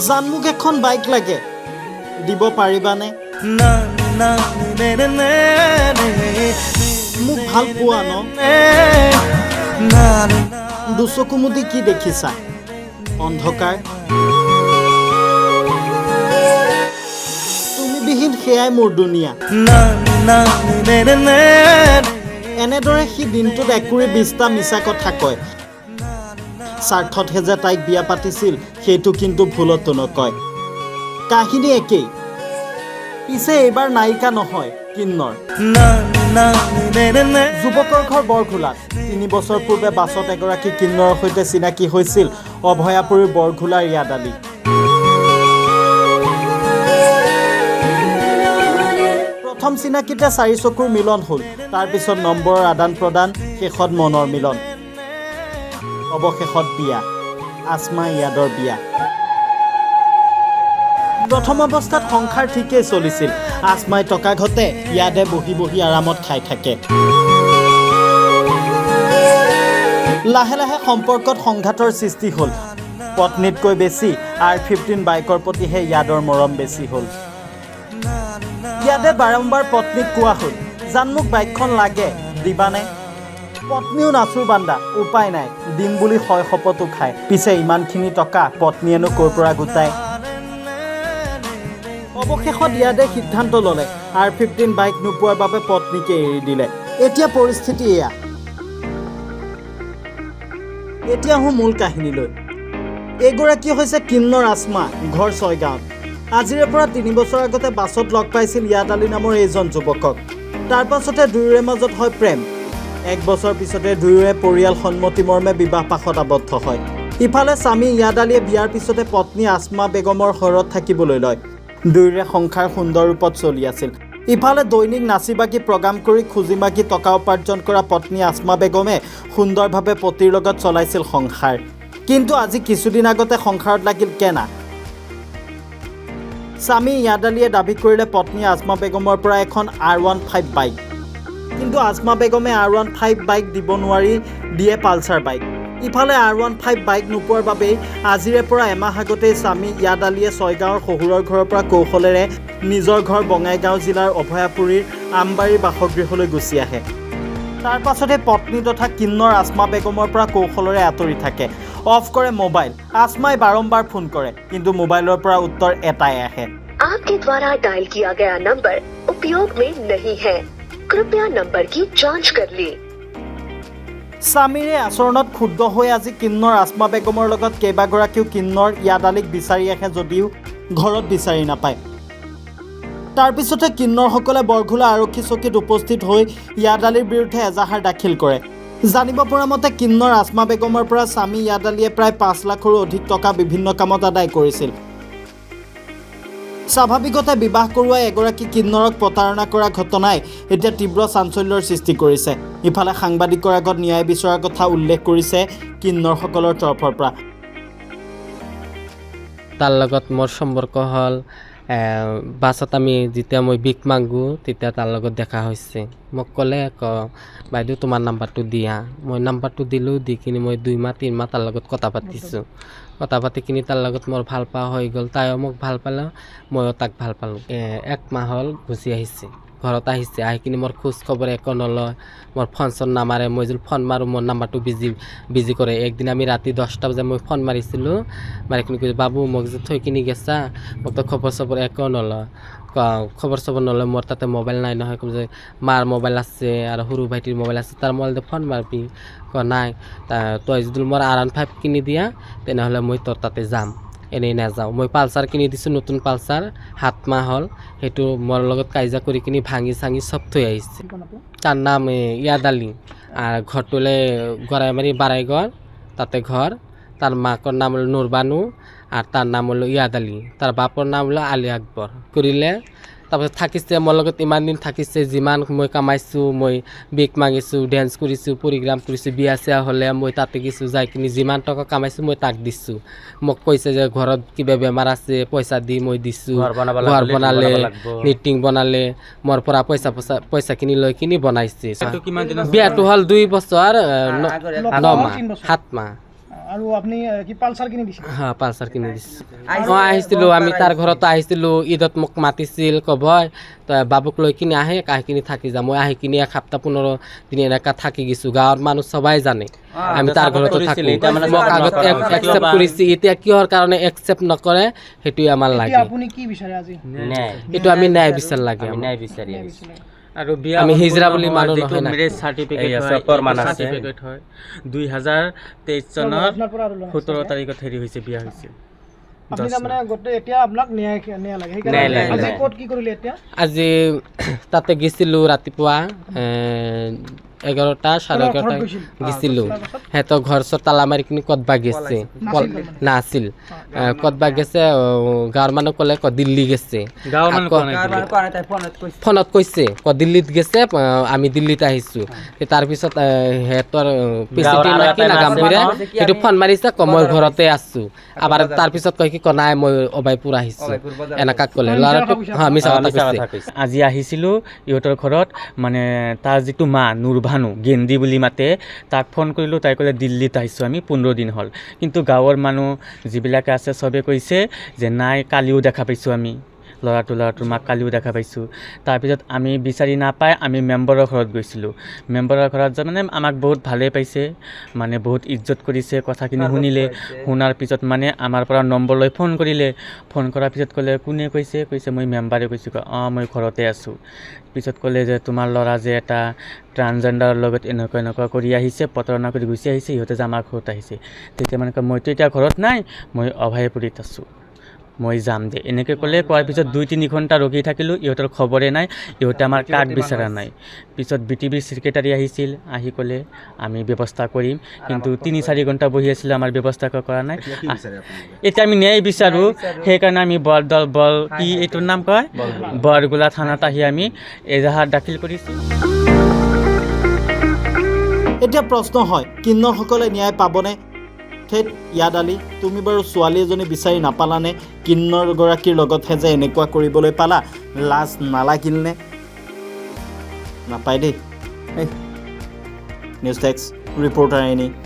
জান মোক এখন বাইক লাগে দিব পাৰিবানে মোক ভাল পোৱা ন দুচকু মুদি কি দেখিছা অন্ধকাৰ তুমি বিহীন সেয়াই মোৰ দুনিয়া এনেদৰে সি দিনটোত একুৰি 20টা মিছা কথা কয় স্বাৰ্থতহে যে তাইক বিয়া পাতিছিল সেইটো কিন্তু ভুলতো নকয় কাহিনী একেই পিছে এইবাৰ নায়িকা নহয় কিন্নৰ যুৱকৰ ঘৰ বৰঘোলাত 3 বছৰ পূৰ্বে বাছত এগৰাকী কিন্নৰৰ সৈতে চিনাকি হৈছিল অভয়াপুৰীৰ বৰঘোলাৰ ইয়াদ আলী প্ৰথম চিনাকিতে 4 চকুৰ মিলন হ'ল তাৰপিছত নম্বৰৰ আদান প্ৰদান শেষত মনৰ মিলন অৱশেষত বিয়া আসমা ইয়াদৰ বিয়া প্ৰথম অৱস্থাত সংসাৰ ঠিকেই চলিছিল আসমাই টকা ঘটে ইয়াদে বহি বহি আৰামত খাই থাকে লাহে লাহে সম্পৰ্কত সংঘাতৰ সৃষ্টি হ'ল পত্নীতকৈ বেছি R15 বাইকৰ প্ৰতিহে ইয়াদৰ মৰম বেছি হ'ল ইয়াদে বাৰম্বাৰ পত্নীক কোৱা হ'ল জান মোক বাইকখন লাগে দিবানে পত্নীও নাচুৰ বান্দা উপায় নাই দিম বুলি হয় শপতো খায় পিছে ইমানখিনি টকা পত্নীয়েনো ক'ৰ পৰা গোটায় অৱশেষত ইয়াদে সিদ্ধান্ত ল'লে R15 বাইক নোপোৱাৰ বাবে পত্নীকে এৰি দিলে এতিয়া পৰিস্থিতি এয়া এতিয়া মূল কাহিনীলৈ এগৰাকী হৈছে কিন্নৰ আসমা ঘৰ ছয়গাঁৱত আজিৰে পৰা 3 বছৰ আগতে বাছত লগ পাইছিল ইয়াদ আলী নামৰ এইজন যুৱকক তাৰ পাছতে দুয়োৰে মাজত হয় প্ৰেম 1 বছৰ পিছতে দুয়োৰে পৰিয়াল সন্মতি মৰ্মে বিবাহ পাশত আবদ্ধ হয় ইফালে স্বামী ইয়াদ আলীয়ে বিয়াৰ পিছতে পত্নী আসমা বেগমৰ ঘৰত থাকিবলৈ লয় দুয়োৰে সংসাৰ সুন্দৰ ৰূপত চলি আছিল ইফালে দৈনিক নাচি বাগি প্ৰগ্ৰাম কৰি খুজি মাগি টকা উপাৰ্জন কৰা পত্নী আসমা বেগমে সুন্দৰভাৱে পতিৰ লগত চলাইছিল সংসাৰ কিন্তু আজি কিছুদিন আগতে সংসাৰত লাগিল কেনা স্বামী ইয়াদ আলীয়ে দাবী কৰিলে পত্নী আসমা বেগমৰ পৰা এখন R15 বাইক কিন্তু আসমা বেগমে R15 বাইক দিব নোৱাৰি দিয়ে পালচাৰ বাইক ইফালে R15 বাইক নোপোৱাৰ বাবে আজিৰে পৰা এমাহ আগতেই স্বামী ইয়াদ আলীয়ে ছয়গাঁৱৰ শহুৰৰ ঘৰৰ পৰা কৌশলেৰে নিজৰ ঘৰ বঙাইগাঁও জিলাৰ অভয়াপুৰীৰ আমবাৰীৰ বাসগৃহলৈ গুচি আহে তাৰ পাছতে পত্নী তথা কিন্নৰ আসমা বেগমৰ পৰা কৌশলেৰে আঁতৰি থাকে অফ কৰে মোবাইল আসমাই বাৰম্বাৰ ফোন কৰে কিন্তু মোবাইলৰ পৰা উত্তৰ এটাই আহে आपके द्वारा डायल किया गया नंबर उपयोग में नहीं है कृपया नंबर की जांच कर ली স্বামীৰে আচৰণত ক্ষুব্ধ হৈ আজি কিন্নৰ আসমা বেগমৰ লগত কেইবাগৰাকীও কিন্নৰ ইয়াদ আলীক বিচাৰি আহে যদিও ঘৰত বিচাৰি নাপায় তাৰপিছতে কিন্নৰসকলে বৰঘোলা আৰক্ষী চকীত উপস্থিত হৈ ইয়াদ আলীৰ বিৰুদ্ধে এজাহাৰ দাখিল কৰে জানিব পৰা মতে কিন্নৰ আসমা বেগমৰ পৰা স্বামী ইয়াদ আলীয়ে প্ৰায় 5 লাখৰো অধিক টকা বিভিন্ন কামত আদায় কৰিছিল স্বাভাৱিকতে বিবাহ কৰোৱাই এগৰাকী কিন্নৰক প্ৰতাৰণা কৰা ঘটনাই এতিয়া তীব্ৰ চাঞ্চল্যৰ সৃষ্টি কৰিছে ইফালে সাংবাদিকৰ আগত ন্যায় বিচৰাৰ কথা উল্লেখ কৰিছে কিন্নৰসকলৰ তৰফৰ পৰা তাৰ লগত মোৰ সম্পৰ্ক হ'ল বাছত আমি যেতিয়া মই বিক মাগোঁ তেতিয়া তাৰ লগত দেখা হৈছে মোক ক'লে বাইদেউ তোমাৰ নাম্বাৰটো দিয়া মই নাম্বাৰটো দিলোঁ দি কিনি মই 2 মাহ 3 মাহ তাৰ লগত কথা পাতিছোঁ কথা পাতি কিনি তাৰ লগত মোৰ ভাল পোৱা হৈ গ'ল তাইও মোক ভাল পালে ময়ো তাক ভাল পালোঁ 1 মাহ হ'ল গুচি আহিছে ঘৰত আহিছে আহি কিনি মোৰ খোজ খবৰ একো নলয় মোৰ ফোন চোন নামাৰে মই যদি ফোন মাৰোঁ মোৰ নাম্বাৰটো বিজি কৰে একদিন আমি ৰাতি 10টা বজাত মই ফোন মাৰিছিলোঁ মাৰি কিনি কৈছোঁ বাবু মোক যে থৈ কিনি গেছা মোক তো খবৰ চবৰ একো নলয় খবৰ চবৰ নলয় মোৰ তাতে মোবাইল নাই নহয় যে মাৰ মোবাইল আছে আৰু সৰু ভাইটিৰ মোবাইল আছে তাৰ মোবাইলতে ফোন মাৰবি নাই তই যদি মোৰ R15 কিনি দিয়া তেনেহ'লে মই তোৰ তাতে যাম এনেই নাযাওঁ মই পালচাৰ কিনি দিছোঁ নতুন পালচাৰ 7 মাহ হ'ল সেইটো মোৰ লগত কাজিয়া কৰি কিনি ভাঙি চাঙি চব থৈ আহিছে তাৰ নাম ইয়াদ আলী আৰু ঘৰটোলে গড়াইমাৰী বাৰাইগড় তাতে ঘৰ তাৰ মাকৰ নাম হ'ল নুৰবানু আৰু তাৰ নাম হ'ল ইয়াদ আলী তাৰ বাপৰ নাম হ'ল আলী আকবৰ কৰিলে তাৰপিছত থাকিছে মোৰ লগত ইমান দিন থাকিছে যিমান মই কামাইছোঁ মই বিক মাগিছোঁ ডেন্স কৰিছোঁ প্ৰগ্ৰাম কৰিছোঁ বিয়া চিয়া হ'লে মই তাতে গেছোঁ যাই কিনি যিমান টকা কামাইছোঁ মই তাক দিছোঁ মোক কৈছে যে ঘৰত কিবা বেমাৰ আছে পইচা দি মই দিছোঁ ঘৰ বনালে মিটিং বনালে মোৰ পৰা পইচাখিনি লৈ কিনি বনাইছে বিয়াটো হ'ল 2 বছৰ 9 মাহ 7 মাহ আৰু আপুনি কি পালচাৰ কিনি দিছে হা পালচাৰ কিনি দিছোঁ মই আহিছিলোঁ আমি তাৰ ঘৰত আহিছিলোঁ ঈদত মোক মাতিছিল ক'বই তই বাবুক লৈ কিনি আহি কিনি থাকি যাম মই আহি কিনি 1 সপ্তাহ 15 দিন এনেকা থাকি গৈছোঁ গাঁৱৰ মানুহ সবাই জানে আমি তাৰ ঘৰতো থাকোঁ মোক আগত একচেপ্ট কৰিছে এতিয়া কিহৰ কাৰণে একচেপ্ট নকৰে সেইটোৱে আমাৰ লাগে এতিয়া আপুনি কি বিচাৰে আজি এইটো আমি ন্যায় বিচাৰ লাগে আৰু বিয়া আমি হিজৰা বুলি মানুহ নহয় না মেৰেজ চাৰ্টিফিকেট হয় 2023 চনৰ আপোনাৰ পৰা আৰু লোৱা 17 তাৰিখত হেৰি হৈছে বিয়া হৈছে আপুনি তাৰমানে গোটেই এতিয়া আপোনাক ন্যায় লাগে সেইকাৰণে আজি ক'ত কি কৰিলে এতিয়া আজি তাতে গৈছিলোঁ ৰাতিপুৱা 11টা 11:30 গৈছিলোঁ সিহঁতৰ ঘৰ চৰ তালা মাৰি কিনি ক'তবা গেছে নাছিল ক'তবা গেছে গাঁৱৰ মানুহ ক'লে দিল্লী গেছে গাঁৱৰ মানুহ ফোনত কৈছে দিল্লীত গেছে আমি দিল্লীত আহিছোঁ তাৰপিছত সিহঁতৰ প্ৰেচিডেণ্ট নাকি নাগামপুৰে সেইটো ফোন মাৰিছে মই ঘৰতে আছোঁ আবাৰ তাৰপিছত কয় কি নাই মই অবাইপুৰ আহিছোঁ এনেকা ক'লে ল'ৰাটোক মিছা কথা কৈছে আজি আহিছিলোঁ ইহঁতৰ ঘৰত মানে তাৰ যিটো মা নুৰভানু গেন্দি বুলি মাতে তাক ফোন কৰিলোঁ তাই ক'লে দিল্লীত আহিছোঁ আমি 15 দিন হ'ল কিন্তু গাঁৱৰ মানুহ যিবিলাকে আছে চবে কৈছে যে নাই কালিও দেখা পাইছোঁ আমি ল'ৰাটোৰ মাক কালিও দেখা পাইছোঁ তাৰপিছত আমি বিচাৰি নাপাই আমি মেম্বাৰৰ ঘৰত গৈছিলোঁ মেম্বাৰৰ ঘৰত মানে আমাক বহুত ভালেই পাইছে মানে বহুত ইজ্জত কৰিছে কথাখিনি শুনিলে শুনাৰ পিছত মানে আমাৰ পৰা নম্বৰ লৈ ফোন কৰিলে ফোন কৰাৰ পিছত ক'লে কোনে কৈছে মই মেম্বাৰে কৈছোঁ মই ঘৰতে আছোঁ পিছত ক'লে যে তোমাৰ ল'ৰা যে এটা ট্ৰান্সজেণ্ডাৰৰ লগত এনেকুৱা কৰি আহিছে প্ৰতাৰণা কৰি গুচি আহিছে ইহঁতে যে আমাৰ ঘৰত আহিছে তেতিয়া মানে মইতো এতিয়া ঘৰত নাই মই অভয়পুৰীত আছোঁ মই যাম দে এনেকৈ ক'লে কোৱাৰ পিছত 2-3 ঘণ্টা ৰখি থাকিলোঁ ইহঁতৰ খবৰে নাই ইহঁতে আমাৰ কাৰ্ড বিচৰা নাই পিছত BTBৰ ছেক্ৰেটাৰী আহিছিল আহি ক'লে আমি ব্যৱস্থা কৰিম কিন্তু 3-4 ঘণ্টা বহি আছিলে আমাৰ ব্যৱস্থা কৰা নাই এতিয়া আমি ন্যায় বিচাৰোঁ সেইকাৰণে আমি বল কি এইটোৰ নাম কয় বৰগোলা থানাত আহি আমি এজাহাৰ দাখিল কৰিছোঁ এতিয়া প্ৰশ্ন হয় কিন্নৰসকলে ন্যায় পাবনে ঠেট ইয়াদ আলি তুমি বাৰু ছোৱালী এজনী বিচাৰি নাপালানে কিন্নৰগৰাকীৰ লগতহে যে এনেকুৱা কৰিবলৈ পালা লাজ নালাগিলনে নাপায় দেই নিউজ টেক্স ৰিপৰ্টাৰ এনি